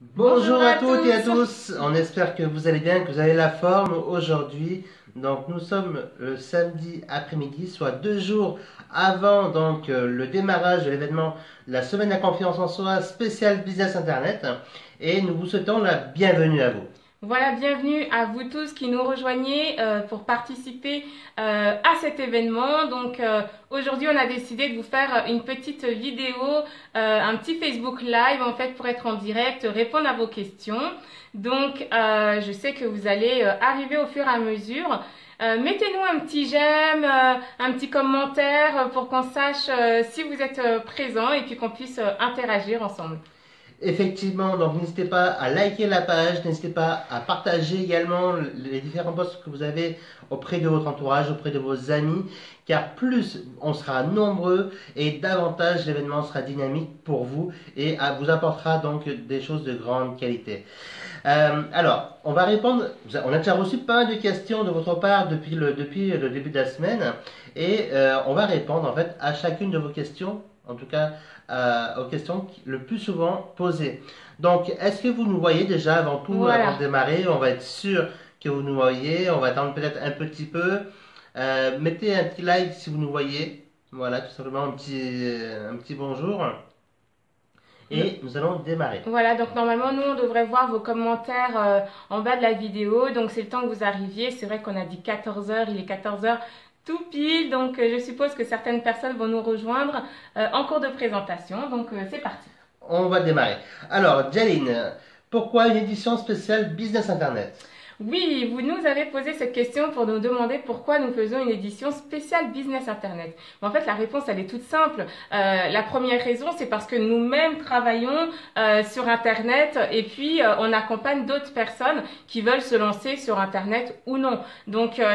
Bonjour à toutes et à tous, on espère que vous allez bien, que vous avez la forme aujourd'hui. Donc nous sommes le samedi après-midi, soit 2 jours avant le démarrage de l'événement la semaine de la confiance en soi spécial Business Internet et nous vous souhaitons la bienvenue à vous. Voilà, bienvenue à vous tous qui nous rejoignez pour participer à cet événement. Aujourd'hui, on a décidé de vous faire une petite vidéo, un petit Facebook Live en fait pour être en direct, répondre à vos questions. Je sais que vous allez arriver au fur et à mesure. Mettez-nous un petit j'aime, un petit commentaire pour qu'on sache si vous êtes présent et puis qu'on puisse interagir ensemble. Effectivement, donc n'hésitez pas à liker la page, n'hésitez pas à partager également les différents posts que vous avez auprès de votre entourage, auprès de vos amis, car plus on sera nombreux et davantage l'événement sera dynamique pour vous et vous apportera donc des choses de grande qualité. Alors, on va répondre, on a déjà reçu pas mal de questions de votre part depuis le début de la semaine et on va répondre en fait à chacune de vos questions, en tout cas aux questions le plus souvent posées. Donc, est-ce que vous nous voyez déjà avant tout, Voilà. avant de démarrer? On va être sûr que vous nous voyez. On va attendre peut-être un petit peu. Mettez un petit like si vous nous voyez. Voilà, tout simplement un petit bonjour. Et nous allons démarrer. Voilà, donc normalement, nous, on devrait voir vos commentaires en bas de la vidéo. Donc, c'est le temps que vous arriviez. C'est vrai qu'on a dit 14 heures, il est 14 heures tout pile. Je suppose que certaines personnes vont nous rejoindre en cours de présentation. C'est parti. On va démarrer. Alors, Jaline, pourquoi une édition spéciale Business Internet? Oui, vous nous avez posé cette question pour nous demander pourquoi nous faisons une édition spéciale Business Internet. En fait, la réponse, elle est toute simple. La première raison, c'est parce que nous-mêmes travaillons sur Internet et puis on accompagne d'autres personnes qui veulent se lancer sur Internet ou non.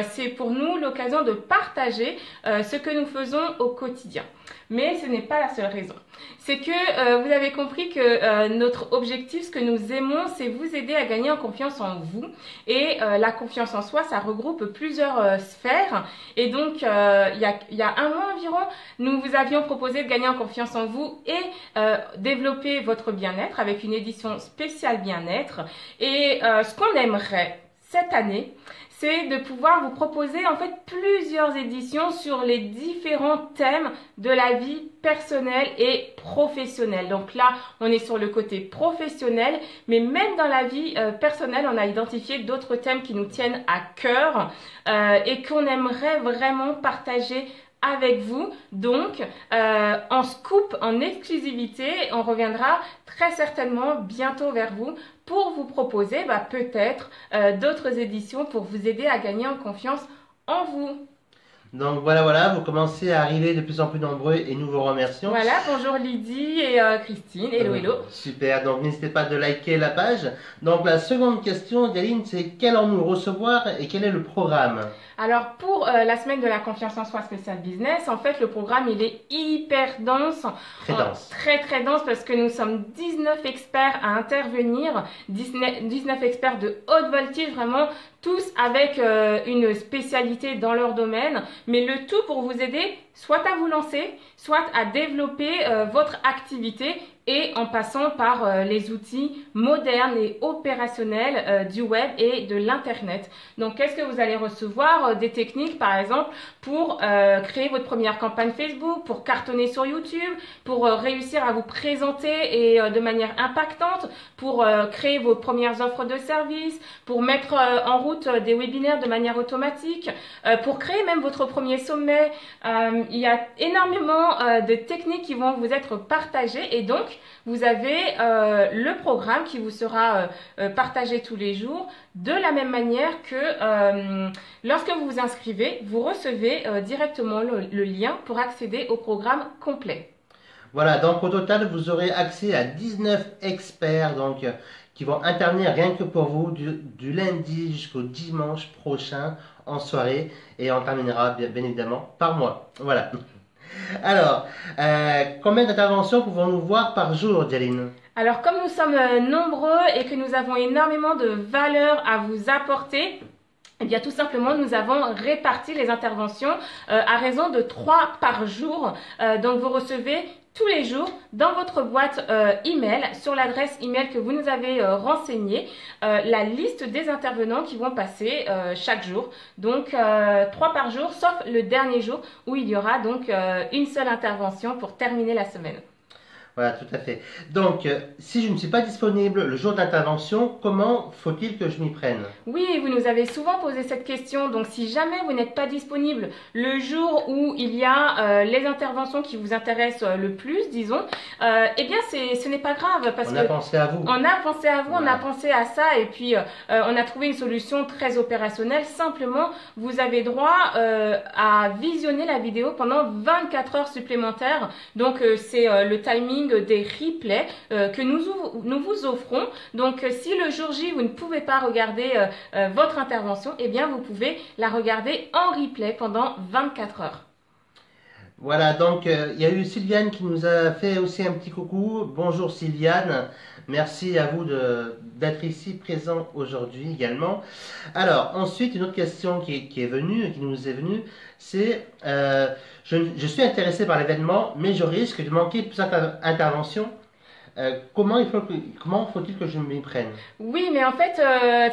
C'est pour nous l'occasion de partager ce que nous faisons au quotidien. Mais ce n'est pas la seule raison. C'est que vous avez compris que notre objectif, ce que nous aimons, c'est vous aider à gagner en confiance en vous. Et la confiance en soi, ça regroupe plusieurs sphères. Et donc, il y a un mois environ, nous vous avions proposé de gagner en confiance en vous et développer votre bien-être avec une édition spéciale bien-être. Et ce qu'on aimerait cette année, c'est de pouvoir vous proposer en fait plusieurs éditions sur les différents thèmes de la vie personnelle et professionnelle. Donc là, on est sur le côté professionnel, mais même dans la vie personnelle, on a identifié d'autres thèmes qui nous tiennent à cœur et qu'on aimerait vraiment partager avec vous. En scoop, en exclusivité, on reviendra très certainement bientôt vers vous pour vous proposer peut-être d'autres éditions pour vous aider à gagner en confiance en vous. Donc voilà, vous commencez à arriver de plus en plus nombreux et nous vous remercions. Voilà, bonjour Lydie et Christine, hello. Super, donc n'hésitez pas de liker la page. Donc la seconde question, Yaline, c'est qu'allons-nous recevoir et quel est le programme? Alors pour la semaine de la confiance en soi spécial business, en fait le programme il est hyper dense. Très dense. Très dense parce que nous sommes 19 experts à intervenir, 19 experts de haute voltige, vraiment tous avec une spécialité dans leur domaine, mais le tout pour vous aider soit à vous lancer, soit à développer votre activité et en passant par les outils modernes et opérationnels du web et de l'internet. Donc qu'est-ce que vous allez recevoir? Des techniques par exemple pour créer votre première campagne Facebook, pour cartonner sur YouTube, pour réussir à vous présenter et de manière impactante, pour créer vos premières offres de services, pour mettre en route des webinaires de manière automatique, pour créer même votre premier sommet. Il y a énormément de techniques qui vont vous être partagées et donc vous avez le programme qui vous sera partagé tous les jours de la même manière que lorsque vous vous inscrivez, vous recevez directement le lien pour accéder au programme complet. Voilà, donc au total, vous aurez accès à 19 experts qui vont intervenir rien que pour vous du lundi jusqu'au dimanche prochain en soirée et on terminera bien évidemment par mois. Voilà. Alors, combien d'interventions pouvons-nous voir par jour, Jaline? Alors, comme nous sommes nombreux et que nous avons énormément de valeur à vous apporter, eh bien, tout simplement, nous avons réparti les interventions à raison de 3 par jour. Donc, vous recevez tous les jours dans votre boîte email, sur l'adresse email que vous nous avez renseignée, la liste des intervenants qui vont passer chaque jour. Donc 3 par jour, sauf le dernier jour où il y aura donc une seule intervention pour terminer la semaine. Voilà, tout à fait. Donc, si je ne suis pas disponible le jour d'intervention, comment faut-il que je m'y prenne? Oui, vous nous avez souvent posé cette question. Donc, si jamais vous n'êtes pas disponible le jour où il y a les interventions qui vous intéressent le plus, disons, eh bien, ce n'est pas grave parce On a pensé à vous. on a pensé à vous, Voilà. on a pensé à ça et puis on a trouvé une solution très opérationnelle. Simplement, vous avez droit à visionner la vidéo pendant 24 heures supplémentaires. Donc, c'est le timing des replays que nous vous offrons. Donc, si le jour J, vous ne pouvez pas regarder votre intervention, eh bien, vous pouvez la regarder en replay pendant 24 heures. Voilà, donc il y a eu Sylviane qui nous a fait aussi un petit coucou. Bonjour Sylviane, merci à vous d'être ici présent aujourd'hui également. Alors, ensuite, une autre question qui nous est venue, c'est je suis intéressé par l'événement, mais je risque de manquer plusieurs interventions. Comment faut-il que je m'y prenne? Oui, mais en fait,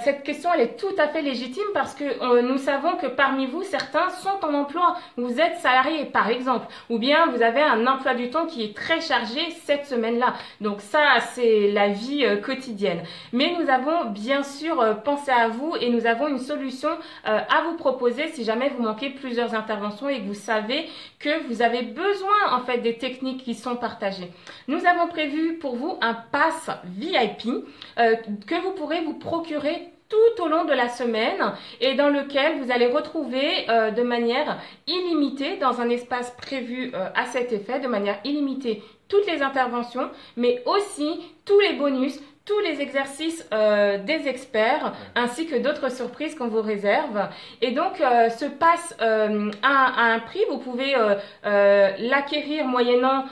cette question, elle est tout à fait légitime parce que nous savons que parmi vous, certains sont en emploi. Vous êtes salarié, par exemple, ou bien vous avez un emploi du temps qui est très chargé cette semaine-là. Donc ça, c'est la vie quotidienne. Mais nous avons bien sûr pensé à vous et nous avons une solution à vous proposer si jamais vous manquez plusieurs interventions et que vous savez que vous avez besoin en fait des techniques qui sont partagées. Nous avons prévu pour vous un pass VIP que vous pourrez vous procurer tout au long de la semaine et dans lequel vous allez retrouver de manière illimitée, dans un espace prévu à cet effet, de manière illimitée, toutes les interventions, mais aussi tous les bonus, tous les exercices des experts, ainsi que d'autres surprises qu'on vous réserve. Et donc, ce pass a un prix. Vous pouvez l'acquérir moyennant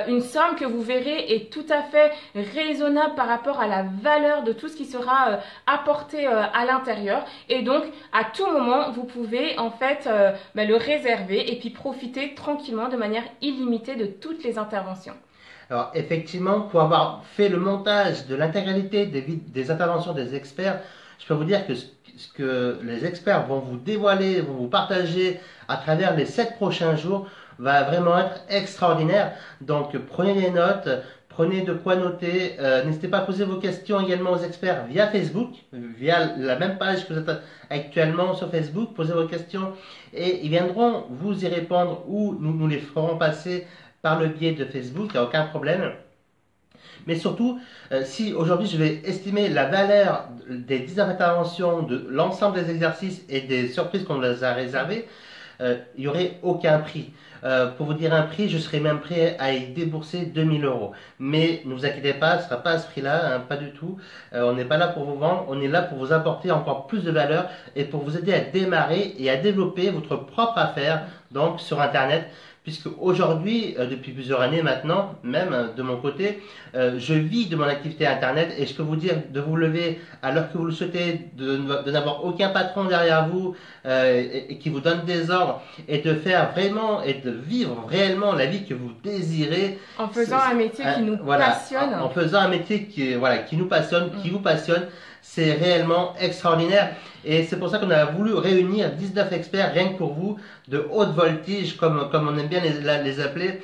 une somme que vous verrez est tout à fait raisonnable par rapport à la valeur de tout ce qui sera apporté à l'intérieur. Et donc, à tout moment, vous pouvez en fait le réserver et puis profiter tranquillement de manière illimitée de toutes les interventions. Alors, effectivement, pour avoir fait le montage de l'intégralité des interventions des experts, je peux vous dire que ce que les experts vont vous dévoiler, vont vous partager à travers les 7 prochains jours va vraiment être extraordinaire. Donc, prenez des notes, prenez de quoi noter. N'hésitez pas à poser vos questions également aux experts via Facebook, via la même page que vous êtes actuellement sur Facebook. Posez vos questions et ils viendront vous y répondre ou nous les ferons passer par le biais de Facebook, il n'y a aucun problème. Mais surtout, si aujourd'hui je vais estimer la valeur des 19 interventions, de l'ensemble des exercices et des surprises qu'on nous a réservées, il n'y aurait aucun prix. Pour vous dire un prix, je serais même prêt à y débourser 2000 euros. Mais ne vous inquiétez pas, ce ne sera pas à ce prix-là, hein, pas du tout. On n'est pas là pour vous vendre, on est là pour vous apporter encore plus de valeur et pour vous aider à démarrer et à développer votre propre affaire donc sur Internet. Puisque aujourd'hui, depuis plusieurs années maintenant, même de mon côté, je vis de mon activité Internet et je peux vous dire de vous lever à l'heure que vous le souhaitez, de n'avoir aucun patron derrière vous et qui vous donne des ordres et de faire vraiment et de vivre réellement la vie que vous désirez. En faisant un métier qui nous passionne. En faisant un métier qui nous passionne, qui vous passionne. C'est réellement extraordinaire et c'est pour ça qu'on a voulu réunir 19 experts rien que pour vous de haute voltige comme on aime bien les appeler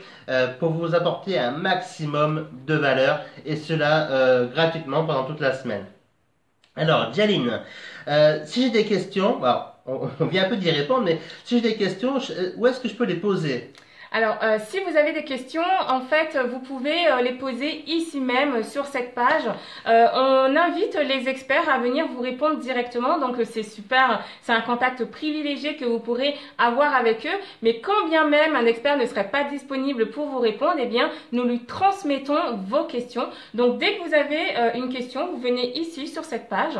pour vous apporter un maximum de valeur et cela gratuitement pendant toute la semaine. Alors Jaline, si j'ai des questions, alors, on vient un peu d'y répondre, mais si j'ai des questions, où est-ce que je peux les poser ? Alors, si vous avez des questions, en fait, vous pouvez les poser ici même sur cette page. On invite les experts à venir vous répondre directement. Donc, c'est super. C'est un contact privilégié que vous pourrez avoir avec eux. Mais quand bien même un expert ne serait pas disponible pour vous répondre, eh bien, nous lui transmettons vos questions. Donc, dès que vous avez une question, vous venez ici sur cette page.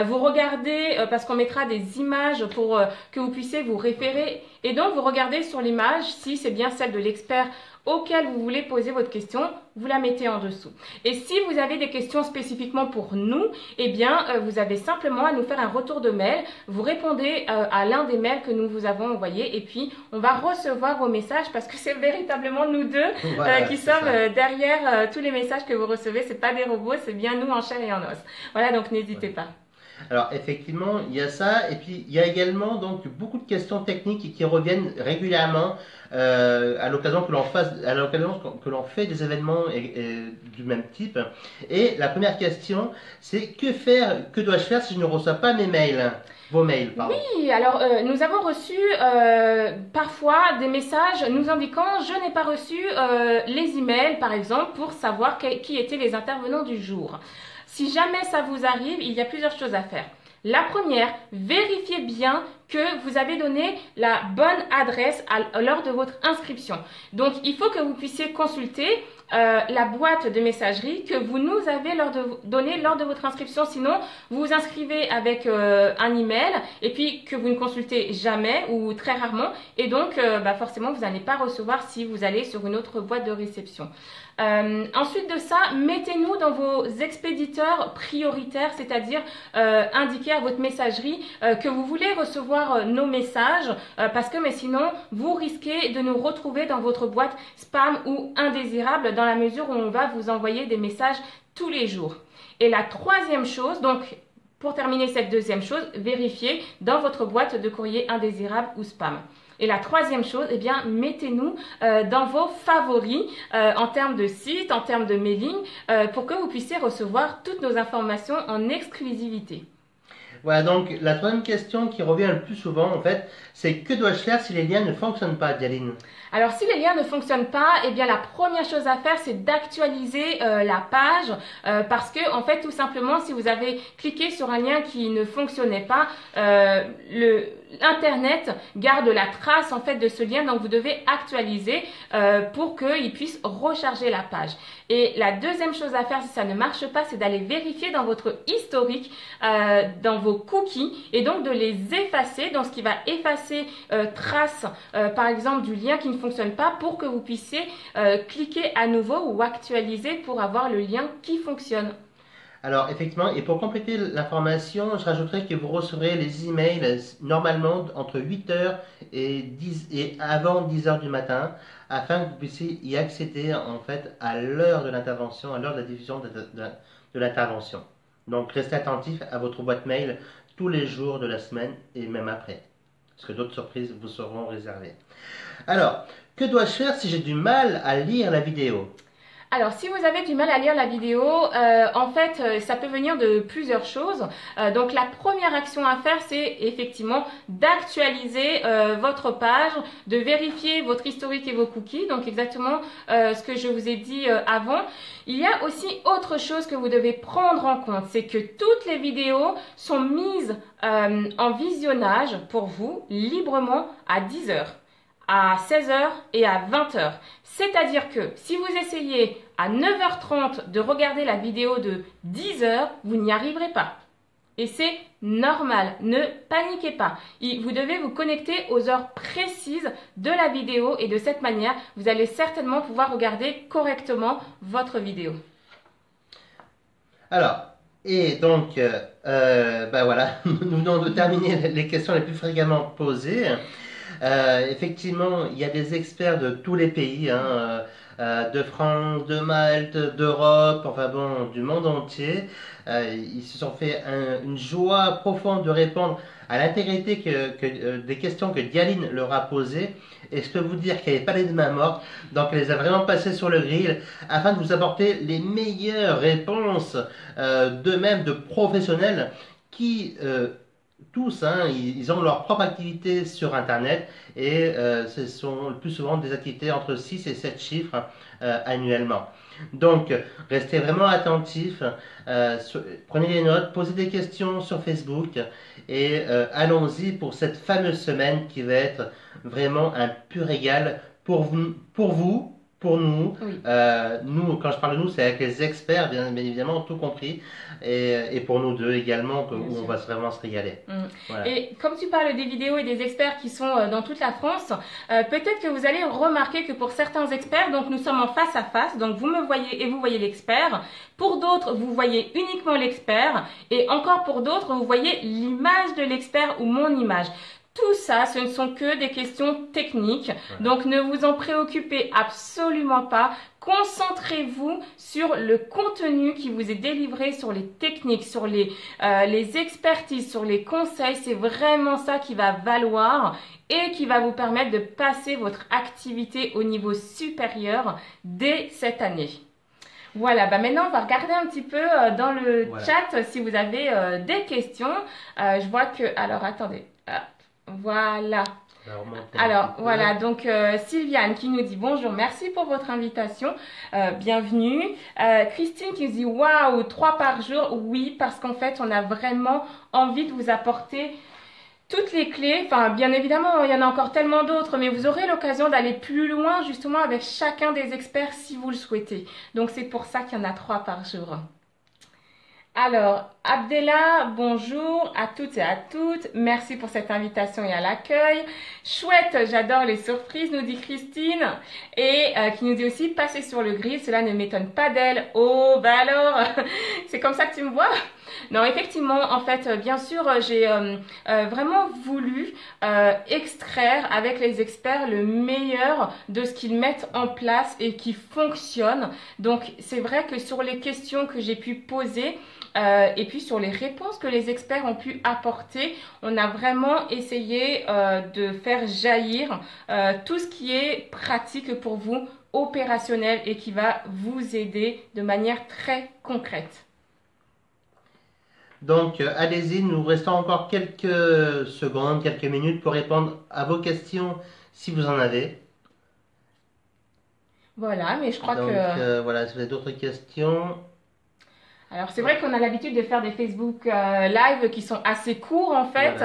Vous regardez, parce qu'on mettra des images pour que vous puissiez vous référer. Et donc, vous regardez sur l'image si c'est bien celle de l'expert auquel vous voulez poser votre question, vous la mettez en dessous. Et si vous avez des questions spécifiquement pour nous, eh bien, vous avez simplement à nous faire un retour de mail. Vous répondez à l'un des mails que nous vous avons envoyés et puis on va recevoir vos messages parce que c'est véritablement nous deux qui sommes derrière tous les messages que vous recevez. C'est pas des robots, c'est bien nous en chair et en os. Voilà, donc n'hésitez pas. Alors effectivement, il y a ça, et puis il y a également donc beaucoup de questions techniques qui reviennent régulièrement à l'occasion que l'on fait des événements du même type. Et la première question, c'est que dois-je faire si je ne reçois pas mes mails? Vos mails, pardon. Oui, alors nous avons reçu parfois des messages nous indiquant je n'ai pas reçu les emails par exemple pour savoir qui étaient les intervenants du jour. Si jamais ça vous arrive, il y a plusieurs choses à faire. La première, vérifiez bien que vous avez donné la bonne adresse lors de votre inscription. Donc, il faut que vous puissiez consulter la boîte de messagerie que vous nous avez donnée lors de votre inscription. Sinon, vous vous inscrivez avec un email et puis que vous ne consultez jamais ou très rarement. Et donc, forcément, vous n'allez pas recevoir si vous allez sur une autre boîte de réception. Ensuite de ça, mettez-nous dans vos expéditeurs prioritaires, c'est-à-dire indiquez à votre messagerie que vous voulez recevoir nos messages mais sinon vous risquez de nous retrouver dans votre boîte spam ou indésirable dans la mesure où on va vous envoyer des messages tous les jours. Et la troisième chose, donc pour terminer cette deuxième chose, vérifiez dans votre boîte de courrier indésirable ou spam. Et la troisième chose, eh bien, mettez-nous dans vos favoris en termes de site, en termes de mailing, pour que vous puissiez recevoir toutes nos informations en exclusivité. Voilà, donc la troisième question qui revient le plus souvent, en fait, c'est que dois-je faire si les liens ne fonctionnent pas, Dialine? Alors, si les liens ne fonctionnent pas, eh bien, la première chose à faire, c'est d'actualiser la page parce que, en fait, tout simplement, si vous avez cliqué sur un lien qui ne fonctionnait pas, Internet garde la trace en fait de ce lien, donc vous devez actualiser pour qu'il puisse recharger la page. Et la deuxième chose à faire si ça ne marche pas, c'est d'aller vérifier dans votre historique, dans vos cookies et donc de les effacer, donc ce qui va effacer trace par exemple du lien qui ne fonctionne pas pour que vous puissiez cliquer à nouveau ou actualiser pour avoir le lien qui fonctionne. Alors, effectivement, et pour compléter l'information, je rajouterai que vous recevrez les emails normalement entre 8h et avant 10h du matin, afin que vous puissiez y accéder en fait à l'heure de l'intervention, à l'heure de la diffusion de l'intervention. Donc, restez attentif à votre boîte mail tous les jours de la semaine et même après, parce que d'autres surprises vous seront réservées. Alors, que dois-je faire si j'ai du mal à lire la vidéo? Alors, si vous avez du mal à lire la vidéo, en fait, ça peut venir de plusieurs choses. Donc, la première action à faire, c'est effectivement d'actualiser votre page, de vérifier votre historique et vos cookies. Donc, exactement ce que je vous ai dit avant. Il y a aussi autre chose que vous devez prendre en compte, c'est que toutes les vidéos sont mises en visionnage pour vous librement à 10h. À 16h et à 20h. C'est-à-dire que si vous essayez à 9h30 de regarder la vidéo de 10h, vous n'y arriverez pas. Et c'est normal, ne paniquez pas. Vous devez vous connecter aux heures précises de la vidéo et de cette manière, vous allez certainement pouvoir regarder correctement votre vidéo. Alors, et donc, voilà, nous venons de terminer les questions les plus fréquemment posées. Effectivement, il y a des experts de tous les pays, de France, de Malte, d'Europe, enfin bon, du monde entier. Ils se sont fait une joie profonde de répondre à l'intégrité des questions que Dialine leur a posées. Et je peux vous dire qu'elle n'est pas les mains mortes, donc elle les a vraiment passées sur le grill afin de vous apporter les meilleures réponses d'eux-mêmes, de professionnels qui tous, ils ont leur propre activité sur Internet et ce sont le plus souvent des activités entre 6 et 7 chiffres annuellement. Donc, restez vraiment attentifs, prenez des notes, posez des questions sur Facebook et allons-y pour cette fameuse semaine qui va être vraiment un pur régal pour vous, pour nous. Oui. Nous, quand je parle de nous, c'est avec les experts, bien évidemment, tout compris. Et pour nous deux également, Bien où on sûr. va vraiment se régaler. Voilà. Et comme tu parles des vidéos et des experts qui sont dans toute la France, peut-être que vous allez remarquer que pour certains experts, donc nous sommes en face à face, donc vous me voyez et vous voyez l'expert. Pour d'autres, vous voyez uniquement l'expert. Et encore pour d'autres, vous voyez l'image de l'expert ou mon image. Tout ça, ce ne sont que des questions techniques. Donc ne vous en préoccupez absolument pas. Concentrez-vous sur le contenu qui vous est délivré, sur les techniques, sur les expertises, sur les conseils. C'est vraiment ça qui va valoir et qui va vous permettre de passer votre activité au niveau supérieur dès cette année. Voilà, bah maintenant on va regarder un petit peu dans le chat si vous avez des questions. Je vois que, alors attendez, voilà. Alors voilà, donc Sylviane qui nous dit bonjour, merci pour votre invitation, bienvenue. Christine qui nous dit waouh, 3 par jour, oui, parce qu'en fait on a vraiment envie de vous apporter toutes les clés. Enfin, bien évidemment, il y en a encore tellement d'autres, mais vous aurez l'occasion d'aller plus loin justement avec chacun des experts si vous le souhaitez. Donc c'est pour ça qu'il y en a 3 par jour. Alors, Abdella, bonjour à toutes et à toutes. Merci pour cette invitation et à l'accueil. Chouette, j'adore les surprises, nous dit Christine. Et qui nous dit aussi, passer sur le grill, cela ne m'étonne pas d'elle. Oh, bah alors, c'est comme ça que tu me vois? Non, effectivement, en fait, bien sûr, j'ai vraiment voulu extraire avec les experts le meilleur de ce qu'ils mettent en place et qui fonctionne. Donc, c'est vrai que sur les questions que j'ai pu poser, et puis sur les réponses que les experts ont pu apporter, on a vraiment essayé de faire jaillir tout ce qui est pratique pour vous, opérationnel et qui va vous aider de manière très concrète. Donc, allez-y, nous restons encore quelques secondes, quelques minutes pour répondre à vos questions si vous en avez. Voilà, mais je crois Donc, que... voilà, si vous avez d'autres questions. Alors c'est vrai qu'on a l'habitude de faire des Facebook Live qui sont assez courts en fait,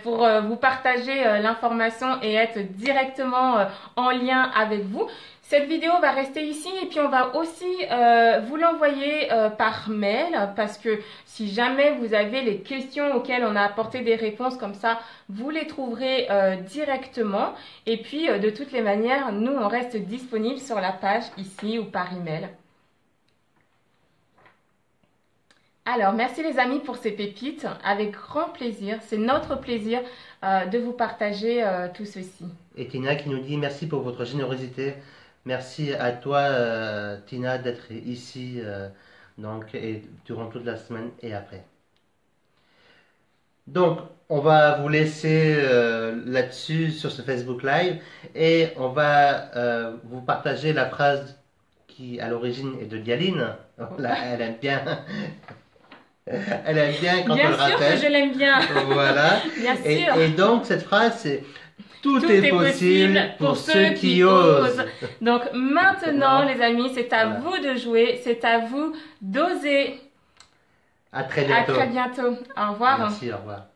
pour vous partager l'information et être directement en lien avec vous. Cette vidéo va rester ici et puis on va aussi vous l'envoyer par mail parce que si jamais vous avez les questions auxquelles on a apporté des réponses comme ça, vous les trouverez directement. Et puis de toutes les manières, nous on reste disponible sur la page ici ou par email. Alors, merci les amis pour ces pépites. Avec grand plaisir, c'est notre plaisir de vous partager tout ceci. Et Tina qui nous dit merci pour votre générosité. Merci à toi, Tina, d'être ici donc, et durant toute la semaine et après. Donc, on va vous laisser là-dessus sur ce Facebook Live et on va vous partager la phrase qui, à l'origine, est de Dialine. Là, elle aime bien. Elle aime bien quand on le rappelle. Bien sûr que je l'aime bien. Voilà. Bien sûr. Et donc, cette phrase, c'est tout est possible pour ceux qui osent. Donc, maintenant, les amis, c'est à vous de jouer. C'est à vous d'oser. À très bientôt. À très bientôt. Au revoir. Merci, au revoir.